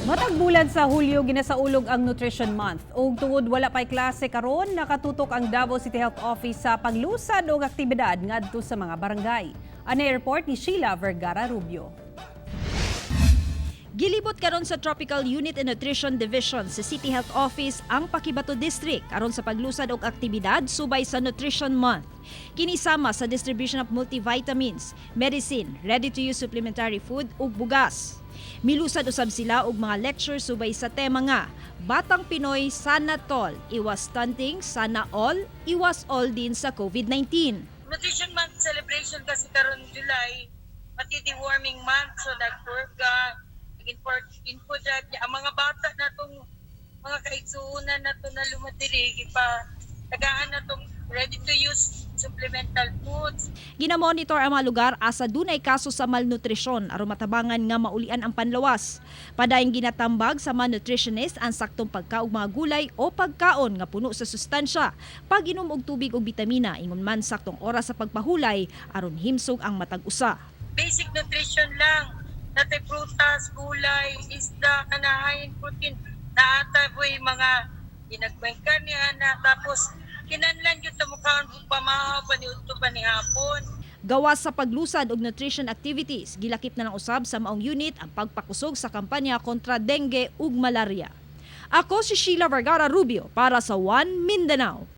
Matag bulan sa Hulyo ginasaulog ang Nutrition Month. Ug tungod wala pay klase karon, nakatutok ang Davao City Health Office sa paglusad og aktibidad ngadto sa mga barangay. Ani report ni Sheila Vergara Rubio. Gilibot karon sa Tropical Unit and Nutrition Division sa City Health Office ang Pakibato District aron sa paglusad og aktibidad subay sa Nutrition Month. Kinisama sa distribution of multivitamins, medicine, ready-to-use supplementary food ug bugas. Milusad usab sila og mga lecture subay sa tema nga Batang Pinoy sana tol, iwas stunting, sana all, iwas all din sa COVID-19. Nutrition Month celebration kasi karon July, pati deworming month, so nagpurga, input niya ang mga bata na tong mga kaigsuunan na to na lumadiri pa tagaan na tong ready to use supplemental foods. Ginamonitor ang mga lugar asa dunay kaso sa malnutrisyon aron matabangan nga maulian ang panlawas. Padayong ginatambag sa mga nutritionist ang saktong pagkaog mga gulay o pagkaon nga puno sa sustansya, pag-inom og tubig o bitamina ingon man saktong oras sa pagpahulay aron himsog ang matag usa. Basic nutrition lang, natay prutas, gulay, isda, kanahain, protein, naata po yung mga ginagbaykan niya na tapos kinanlan yung tamukhaan pamahaw pa ni Udto pa ni hapon. Gawas sa paglusad og nutrition activities, gilakip na ng usab sa maong unit ang pagpakusog sa kampanya kontra dengue ug malaria. Ako si Sheila Vergara Rubio para sa One Mindanao.